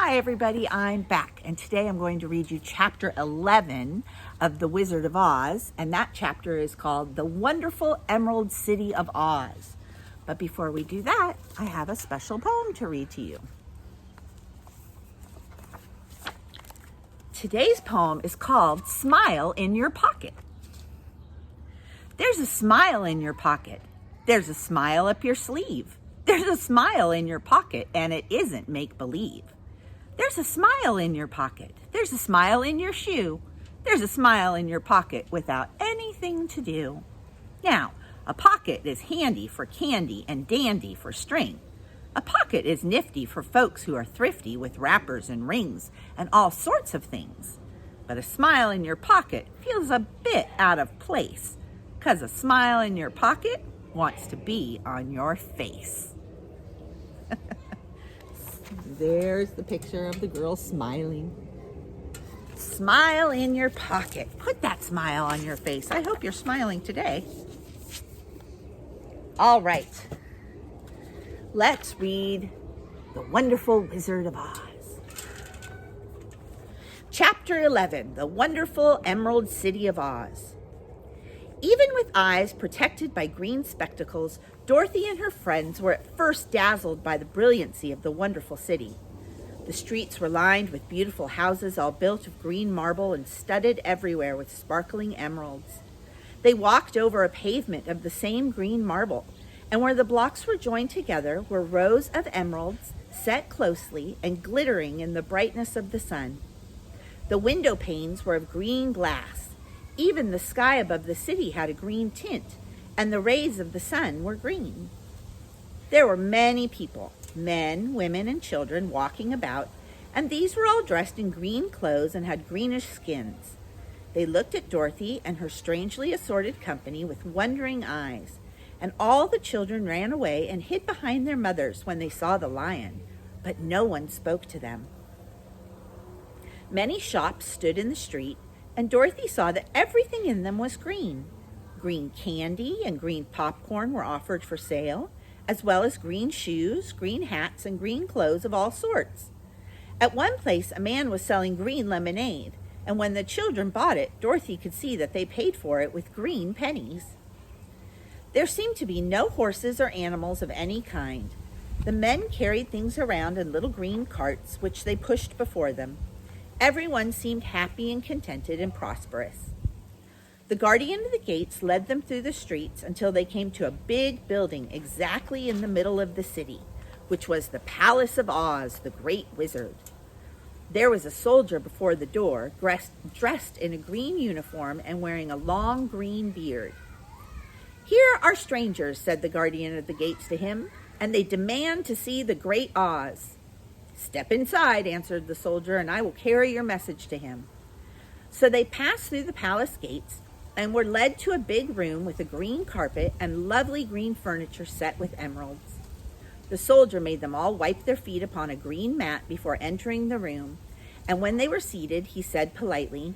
Hi everybody, I'm back, and today I'm going to read you chapter 11 of The Wizard of Oz, and that chapter is called The Wonderful Emerald City of Oz. But before we do that, I have a special poem to read to you. Today's poem is called Smile in Your Pocket. There's a smile in your pocket. There's a smile up your sleeve. There's a smile in your pocket, and it isn't make-believe. There's a smile in your pocket. There's a smile in your shoe. There's a smile in your pocket without anything to do. Now, a pocket is handy for candy and dandy for string. A pocket is nifty for folks who are thrifty with wrappers and rings and all sorts of things. But a smile in your pocket feels a bit out of place, 'cause a smile in your pocket wants to be on your face. There's the picture of the girl smiling. Smile in your pocket. Put that smile on your face. I hope you're smiling today. All right. Let's read The Wonderful Wizard of Oz. Chapter 11, The Wonderful Emerald City of Oz. Even with eyes protected by green spectacles, Dorothy and her friends were at first dazzled by the brilliancy of the wonderful city. The streets were lined with beautiful houses all built of green marble and studded everywhere with sparkling emeralds. They walked over a pavement of the same green marble, and where the blocks were joined together were rows of emeralds set closely and glittering in the brightness of the sun. The window panes were of green glass. Even the sky above the city had a green tint, and the rays of the sun were green. There were many people, men, women, and children walking about, and these were all dressed in green clothes and had greenish skins. They looked at Dorothy and her strangely assorted company with wondering eyes, and all the children ran away and hid behind their mothers when they saw the lion, but no one spoke to them. Many shops stood in the street, and Dorothy saw that everything in them was green. Green candy and green popcorn were offered for sale, as well as green shoes, green hats, and green clothes of all sorts. At one place, a man was selling green lemonade, and when the children bought it, Dorothy could see that they paid for it with green pennies. There seemed to be no horses or animals of any kind. The men carried things around in little green carts, which they pushed before them. Everyone seemed happy and contented and prosperous. The guardian of the gates led them through the streets until they came to a big building exactly in the middle of the city, which was the Palace of Oz, the Great Wizard. There was a soldier before the door, dressed in a green uniform and wearing a long green beard. "Here are strangers," said the guardian of the gates to him, "and they demand to see the Great Oz." "Step inside," answered the soldier, "and I will carry your message to him." So they passed through the palace gates and were led to a big room with a green carpet and lovely green furniture set with emeralds. The soldier made them all wipe their feet upon a green mat before entering the room, and when they were seated, he said politely,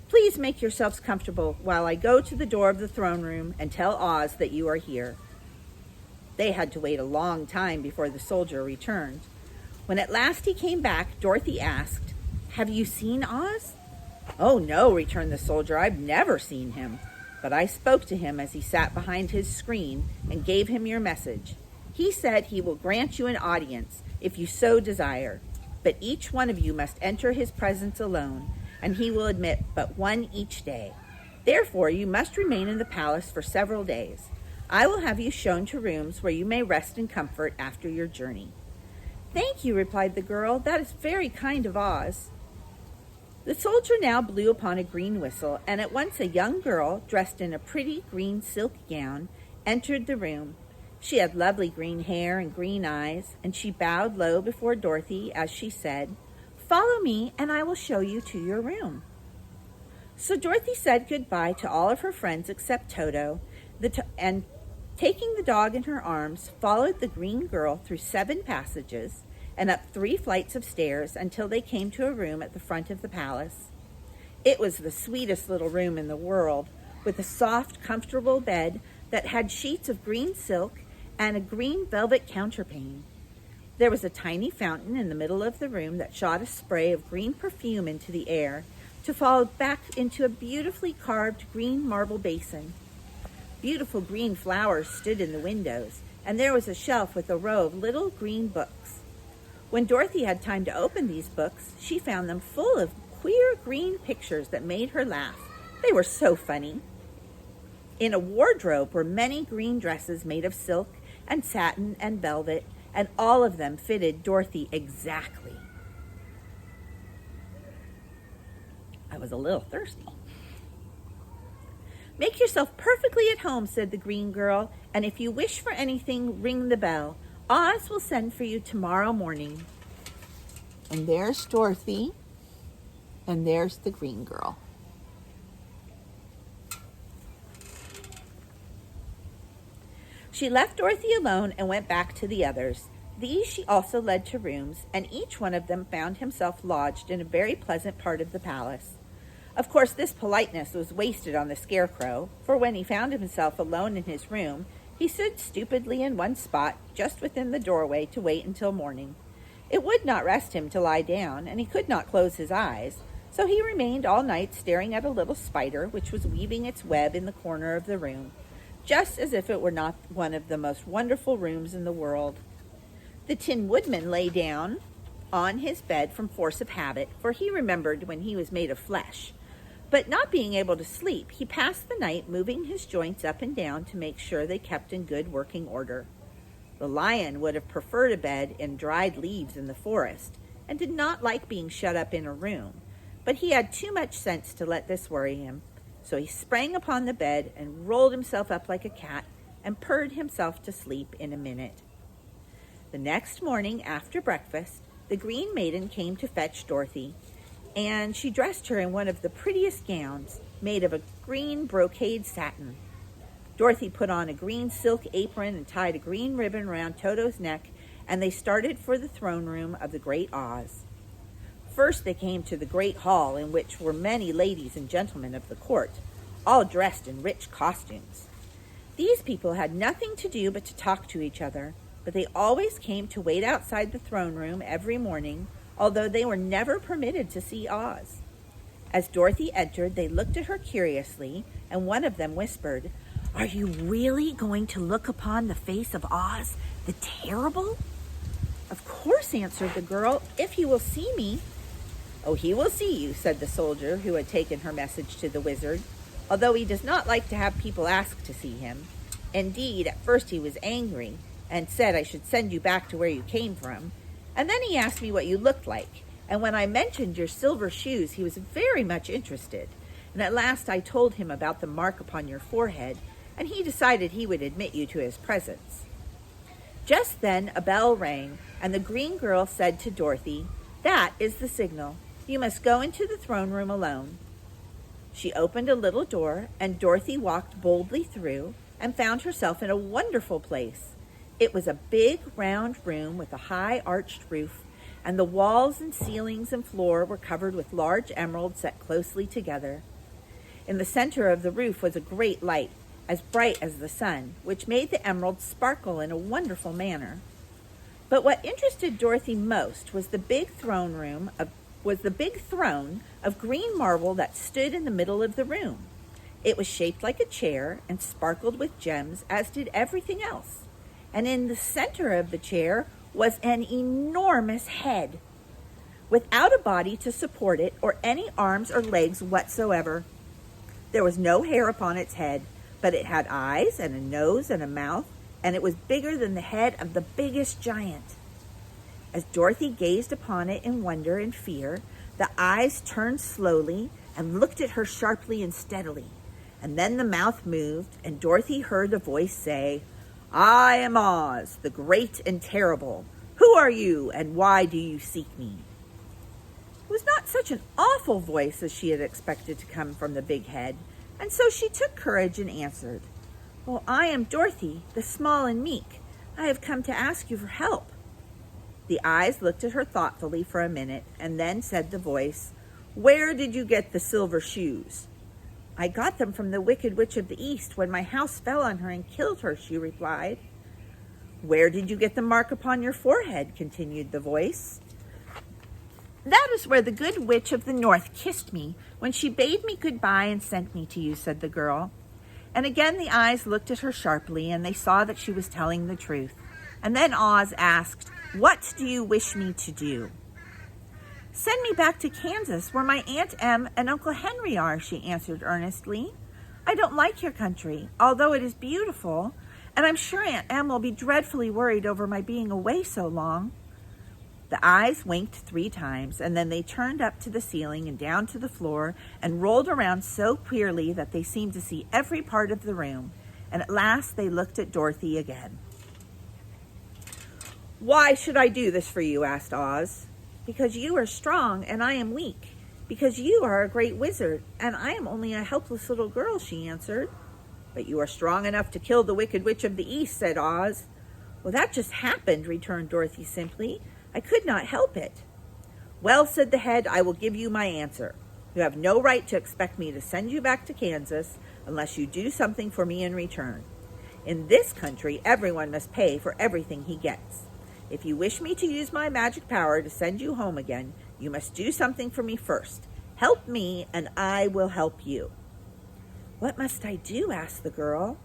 "Please make yourselves comfortable while I go to the door of the throne room and tell Oz that you are here." They had to wait a long time before the soldier returned. When at last he came back, Dorothy asked, "Have you seen Oz?" "Oh, no," returned the soldier, "I've never seen him. But I spoke to him as he sat behind his screen and gave him your message. He said he will grant you an audience if you so desire, but each one of you must enter his presence alone, and he will admit but one each day. Therefore, you must remain in the palace for several days. I will have you shown to rooms where you may rest in comfort after your journey." "Thank you," replied the girl. "That is very kind of Oz." The soldier now blew upon a green whistle, and at once a young girl, dressed in a pretty green silk gown, entered the room. She had lovely green hair and green eyes, and she bowed low before Dorothy as she said, "Follow me, and I will show you to your room." So Dorothy said goodbye to all of her friends except Toto, and taking the dog in her arms, followed the green girl through 7 passages and up 3 flights of stairs until they came to a room at the front of the palace. It was the sweetest little room in the world, with a soft, comfortable bed that had sheets of green silk and a green velvet counterpane. There was a tiny fountain in the middle of the room that shot a spray of green perfume into the air to fall back into a beautifully carved green marble basin. Beautiful green flowers stood in the windows, and there was a shelf with a row of little green books. When Dorothy had time to open these books, she found them full of queer green pictures that made her laugh. They were so funny. In a wardrobe were many green dresses made of silk and satin and velvet, and all of them fitted Dorothy exactly. I was a little thirsty. "Make yourself perfectly at home," said the green girl, "and if you wish for anything, ring the bell. Oz will send for you tomorrow morning." And there's Dorothy, and there's the green girl. She left Dorothy alone and went back to the others. These she also led to rooms, and each one of them found himself lodged in a very pleasant part of the palace. Of course, this politeness was wasted on the Scarecrow, for when he found himself alone in his room, he stood stupidly in one spot, just within the doorway, to wait until morning. It would not rest him to lie down, and he could not close his eyes, so he remained all night staring at a little spider which was weaving its web in the corner of the room, just as if it were not one of the most wonderful rooms in the world. The Tin Woodman lay down on his bed from force of habit, for he remembered when he was made of flesh. But not being able to sleep, he passed the night moving his joints up and down to make sure they kept in good working order. The Lion would have preferred a bed in dried leaves in the forest, and did not like being shut up in a room, but he had too much sense to let this worry him, so he sprang upon the bed and rolled himself up like a cat and purred himself to sleep in a minute. The next morning, after breakfast, the Green Maiden came to fetch Dorothy, and she dressed her in one of the prettiest gowns, made of a green brocade satin. Dorothy put on a green silk apron and tied a green ribbon around Toto's neck, and they started for the throne room of the Great Oz. First they came to the great hall, in which were many ladies and gentlemen of the court, all dressed in rich costumes. These people had nothing to do but to talk to each other, but they always came to wait outside the throne room every morning, although they were never permitted to see Oz. As Dorothy entered, they looked at her curiously, and one of them whispered, "Are you really going to look upon the face of Oz, the Terrible?" "Of course," answered the girl, "if he will see me." "Oh, he will see you," said the soldier who had taken her message to the wizard, although he does not like to have people ask to see him. Indeed, at first he was angry, and said I should send you back to where you came from, and then he asked me what you looked like, and when I mentioned your silver shoes, he was very much interested, and at last I told him about the mark upon your forehead, and he decided he would admit you to his presence." Just then a bell rang, and the green girl said to Dorothy, "That is the signal. You must go into the throne room alone." She opened a little door, and Dorothy walked boldly through and found herself in a wonderful place. It was a big, round room with a high arched roof, and the walls and ceilings and floor were covered with large emeralds set closely together. In the center of the roof was a great light, as bright as the sun, which made the emeralds sparkle in a wonderful manner. But what interested Dorothy most was the big throne of green marble that stood in the middle of the room. It was shaped like a chair and sparkled with gems, as did everything else. And in the center of the chair was an enormous head, without a body to support it or any arms or legs whatsoever. There was no hair upon its head, but it had eyes and a nose and a mouth, and it was bigger than the head of the biggest giant. As Dorothy gazed upon it in wonder and fear, the eyes turned slowly and looked at her sharply and steadily, and then the mouth moved, and Dorothy heard a voice say, "I am Oz, the Great and Terrible. Who are you, and why do you seek me?" It was not such an awful voice as she had expected to come from the big head, and so she took courage and answered, "Well, I am Dorothy, the small and meek. I have come to ask you for help." The eyes looked at her thoughtfully for a minute, and then said the voice, "Where did you get the silver shoes?" "I got them from the Wicked Witch of the East when my house fell on her and killed her," she replied. Where did you get the mark upon your forehead? Continued the voice. That is where the good witch of the north kissed me when she bade me goodbye and sent me to you, said the girl. And again the eyes looked at her sharply, and they saw that she was telling the truth. And then Oz asked, What do you wish me to do? Send me back to Kansas, where my Aunt Em and Uncle Henry are, she answered earnestly. I don't like your country, although it is beautiful, and I'm sure Aunt Em will be dreadfully worried over my being away so long. The eyes winked 3 times, and then they turned up to the ceiling and down to the floor and rolled around so queerly that they seemed to see every part of the room, and at last they looked at Dorothy again. Why should I do this for you? Asked Oz. Because you are strong and I am weak. Because you are a great wizard and I am only a helpless little girl, she answered. But you are strong enough to kill the Wicked Witch of the East, said Oz. Well, that just happened, returned Dorothy simply. I could not help it. Well, said the head, I will give you my answer. You have no right to expect me to send you back to Kansas unless you do something for me in return. In this country, everyone must pay for everything he gets. If you wish me to use my magic power to send you home again, you must do something for me first. Help me, and I will help you. What must I do? Asked the girl.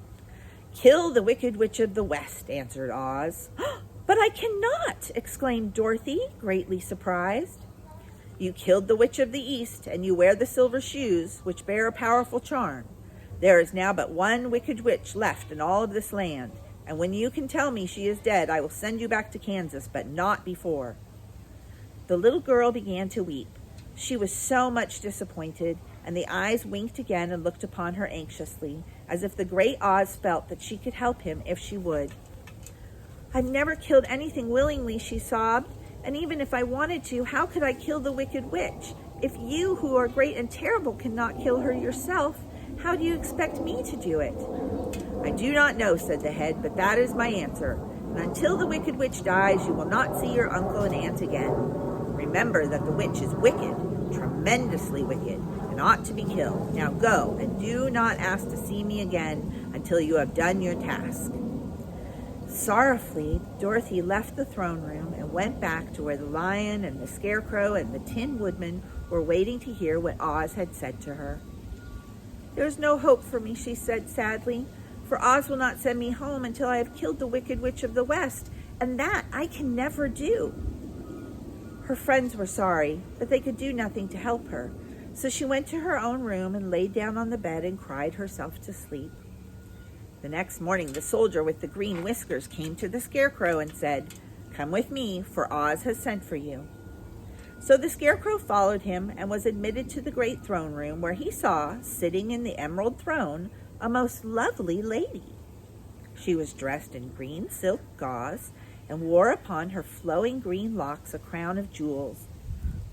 Kill the Wicked Witch of the West, answered Oz. But I cannot, exclaimed Dorothy, greatly surprised. You killed the Witch of the East, and you wear the silver shoes, which bear a powerful charm. There is now but one Wicked Witch left in all of this land, and when you can tell me she is dead, I will send you back to Kansas, but not before. The little girl began to weep. She was so much disappointed, and the eyes winked again and looked upon her anxiously, as if the great Oz felt that she could help him if she would. I've never killed anything willingly, she sobbed, and even if I wanted to, how could I kill the Wicked Witch? If you, who are great and terrible, cannot kill her yourself, how do you expect me to do it? I do not know, said the head, but that is my answer. And until the Wicked Witch dies, you will not see your uncle and aunt again. Remember that the witch is wicked, tremendously wicked, and ought to be killed. Now go, and do not ask to see me again until you have done your task. Sorrowfully, Dorothy left the throne room and went back to where the lion and the scarecrow and the Tin Woodman were waiting to hear what Oz had said to her. There is no hope for me, she said sadly, for Oz will not send me home until I have killed the Wicked Witch of the West, and that I can never do. Her friends were sorry, but they could do nothing to help her, so she went to her own room and laid down on the bed and cried herself to sleep. The next morning, the soldier with the green whiskers came to the scarecrow and said, Come with me, for Oz has sent for you. So the scarecrow followed him and was admitted to the great throne room, where he saw, sitting in the emerald throne, a most lovely lady. She was dressed in green silk gauze and wore upon her flowing green locks a crown of jewels.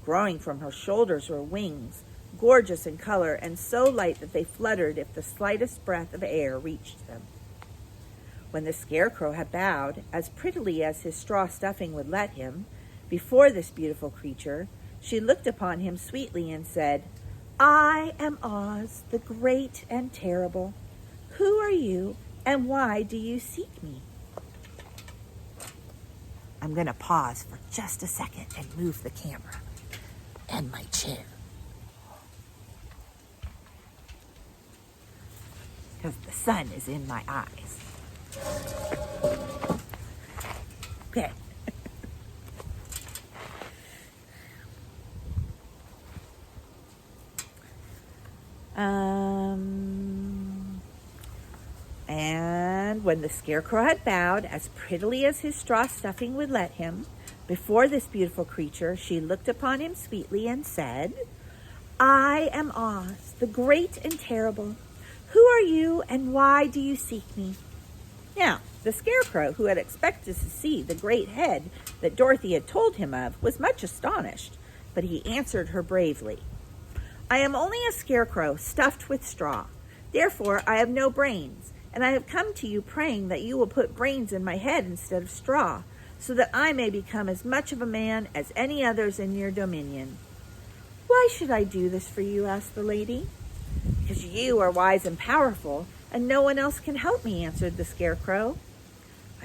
Growing from her shoulders were wings, gorgeous in color and so light that they fluttered if the slightest breath of air reached them. When the scarecrow had bowed, as prettily as his straw stuffing would let him, before this beautiful creature, she looked upon him sweetly and said, I am Oz, the great and terrible. Who are you, and why do you seek me? I'm going to pause for just a second and move the camera and my chair, because the sun is in my eyes. Okay. And when the scarecrow had bowed, as prettily as his straw stuffing would let him, before this beautiful creature, she looked upon him sweetly and said, I am Oz, the great and terrible. Who are you, and why do you seek me? Now, the scarecrow, who had expected to see the great head that Dorothy had told him of, was much astonished, but he answered her bravely. I am only a scarecrow stuffed with straw. Therefore, I have no brains, and I have come to you praying that you will put brains in my head instead of straw, so that I may become as much of a man as any others in your dominion. Why should I do this for you? Asked the lady. Because you are wise and powerful, and no one else can help me, answered the scarecrow.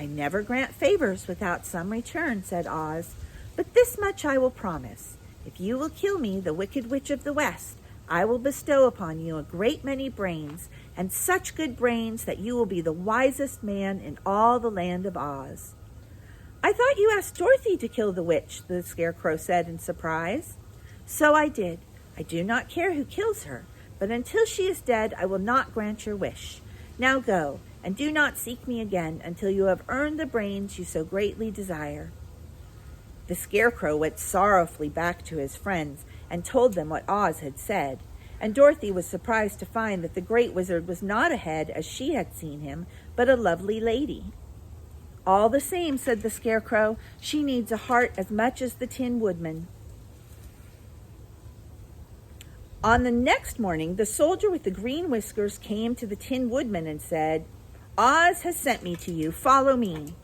"I never grant favors without some return," said Oz, "but this much I will promise. If you will kill me, the Wicked Witch of the West, I will bestow upon you a great many brains, and such good brains that you will be the wisest man in all the land of Oz." "I thought you asked Dorothy to kill the witch," the Scarecrow said in surprise. "So I did. I do not care who kills her, but until she is dead, I will not grant your wish. Now go, and do not seek me again until you have earned the brains you so greatly desire." The Scarecrow went sorrowfully back to his friends and told them what Oz had said, and Dorothy was surprised to find that the Great Wizard was not a head as she had seen him, but a lovely lady. "All the same," said the Scarecrow, "she needs a heart as much as the Tin Woodman." On the next morning, the soldier with the green whiskers came to the Tin Woodman and said, "Oz has sent me to you. Follow me."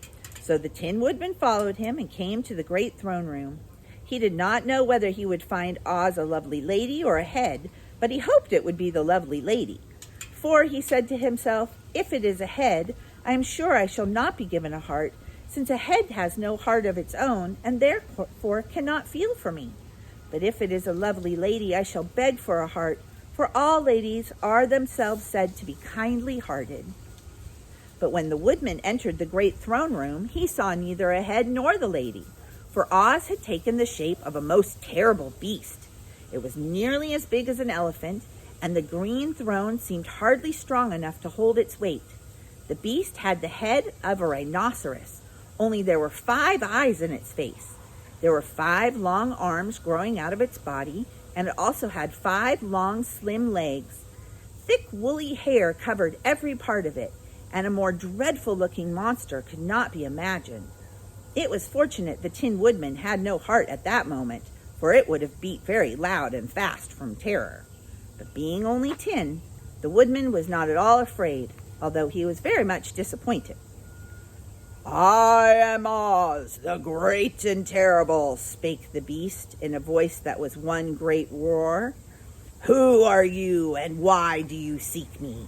So the Tin Woodman followed him and came to the great throne room. He did not know whether he would find Oz a lovely lady or a head, but he hoped it would be the lovely lady. "For," he said to himself, "if it is a head, I am sure I shall not be given a heart, since a head has no heart of its own and therefore cannot feel for me. But if it is a lovely lady, I shall beg for a heart, for all ladies are themselves said to be kindly-hearted." But when the Woodman entered the great throne room, he saw neither a head nor the lady, for Oz had taken the shape of a most terrible beast. It was nearly as big as an elephant, and the green throne seemed hardly strong enough to hold its weight. The beast had the head of a rhinoceros, only there were 5 eyes in its face. There were 5 long arms growing out of its body, and it also had 5 long, slim legs. Thick, woolly hair covered every part of it, and a more dreadful-looking monster could not be imagined. It was fortunate the Tin Woodman had no heart at that moment, for it would have beat very loud and fast from terror. But being only tin, the Woodman was not at all afraid, although he was very much disappointed. "I am Oz, the great and terrible," spake the beast in a voice that was one great roar. "Who are you, and why do you seek me?"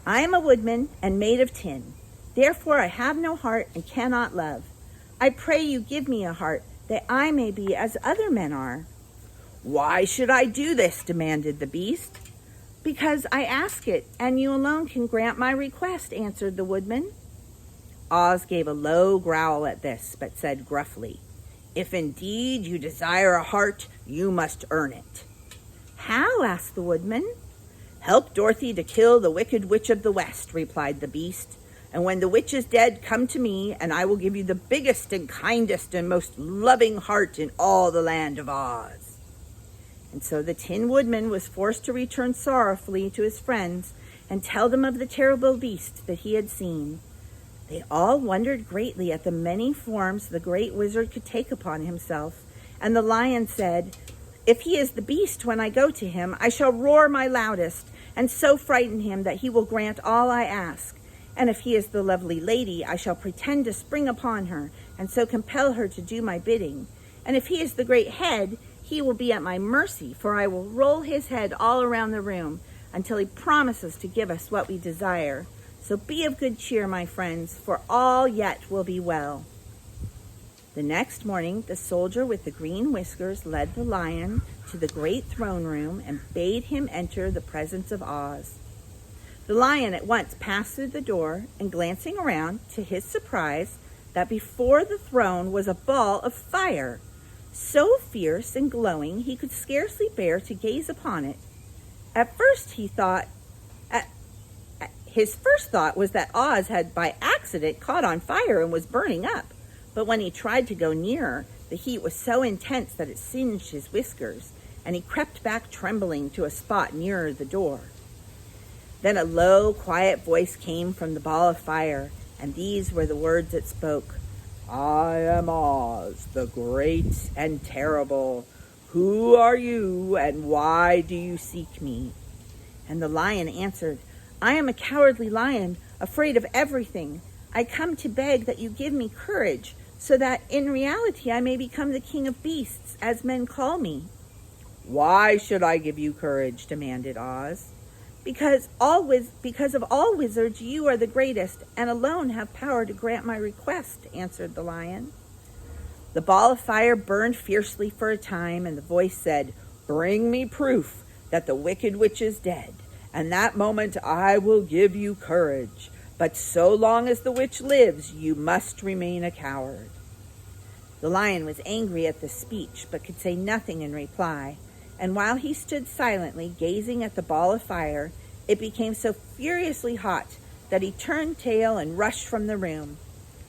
"I am a woodman and made of tin. Therefore I have no heart and cannot love. I pray you give me a heart, that I may be as other men are." "Why should I do this?" demanded the beast. "Because I ask it, and you alone can grant my request," answered the woodman. Oz gave a low growl at this, but said gruffly, "If indeed you desire a heart, you must earn it." "How?" asked the woodman. "Help Dorothy to kill the Wicked Witch of the West," replied the beast. "And when the witch is dead, come to me, and I will give you the biggest and kindest and most loving heart in all the land of Oz." And so the Tin Woodman was forced to return sorrowfully to his friends and tell them of the terrible beast that he had seen. They all wondered greatly at the many forms the great wizard could take upon himself, and the lion said, "If he is the beast when I go to him, I shall roar my loudest, and so frighten him that he will grant all I ask. And if he is the lovely lady, I shall pretend to spring upon her, and so compel her to do my bidding. And if he is the great head, he will be at my mercy, for I will roll his head all around the room until he promises to give us what we desire. So be of good cheer, my friends, for all yet will be well." The next morning, the soldier with the green whiskers led the lion to the great throne room and bade him enter the presence of Oz. The lion at once passed through the door, and glancing around, to his surprise, that before the throne was a ball of fire, so fierce and glowing he could scarcely bear to gaze upon it. His first thought was that Oz had by accident caught on fire and was burning up, but when he tried to go nearer, the heat was so intense that it singed his whiskers, and he crept back trembling to a spot nearer the door. Then a low, quiet voice came from the ball of fire, and these were the words it spoke. "I am Oz, the great and terrible. Who are you, and why do you seek me?" And the lion answered, "I am a cowardly lion, afraid of everything. I come to beg that you give me courage, so that in reality I may become the king of beasts, as men call me." "Why should I give you courage?" demanded Oz. Because of all wizards, you are the greatest, and alone have power to grant my request," answered the lion. The ball of fire burned fiercely for a time, and the voice said, "Bring me proof that the wicked witch is dead, and that moment I will give you courage. But so long as the witch lives, you must remain a coward." The lion was angry at this speech, but could say nothing in reply, and while he stood silently gazing at the ball of fire, it became so furiously hot that he turned tail and rushed from the room.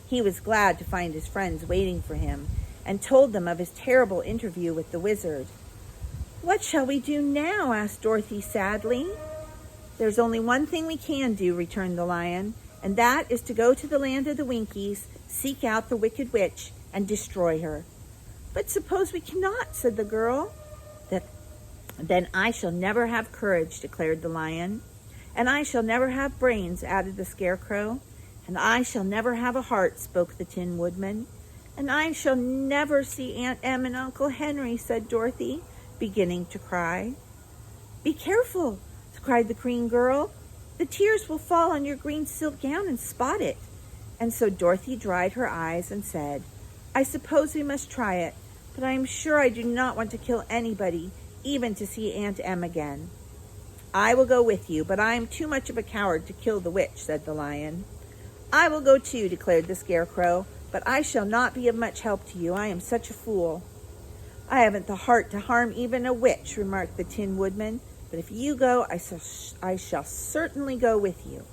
He was glad to find his friends waiting for him, and told them of his terrible interview with the wizard. "What shall we do now?" asked Dorothy sadly. "There's only one thing we can do," returned the lion, "and that is to go to the land of the Winkies, seek out the wicked witch, and destroy her." "But suppose we cannot," said the girl. Then I shall never have courage," declared the lion. "And I shall never have brains," added the Scarecrow. "And I shall never have a heart," spoke the Tin Woodman. "And I shall never see Aunt Em and Uncle Henry," said Dorothy, beginning to cry. "Be careful," cried the green girl. "The tears will fall on your green silk gown and spot it." And so Dorothy dried her eyes and said, "I suppose we must try it, but I am sure I do not want to kill anybody, even to see Aunt Em again." "I will go with you, but I am too much of a coward to kill the witch," said the lion. "I will go too," declared the Scarecrow, "but I shall not be of much help to you. I am such a fool." "I haven't the heart to harm even a witch," remarked the Tin Woodman, "but if you go, I shall certainly go with you."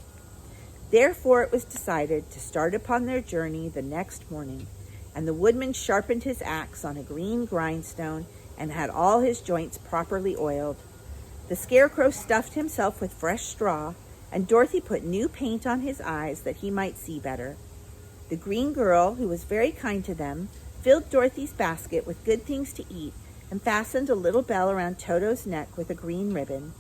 Therefore it was decided to start upon their journey the next morning, and the woodman sharpened his axe on a green grindstone and had all his joints properly oiled. The Scarecrow stuffed himself with fresh straw, and Dorothy put new paint on his eyes that he might see better. The green girl, who was very kind to them, filled Dorothy's basket with good things to eat and fastened a little bell around Toto's neck with a green ribbon.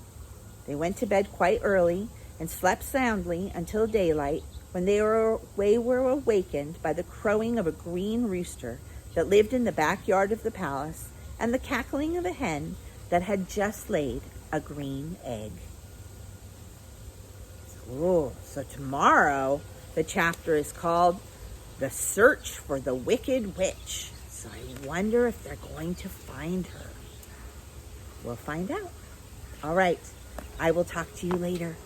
They went to bed quite early and slept soundly until daylight, when they were awakened by the crowing of a green rooster that lived in the backyard of the palace, and the cackling of a hen that had just laid a green egg. So tomorrow the chapter is called The Search for the Wicked Witch. So I wonder if they're going to find her. We'll find out. All right, I will talk to you later.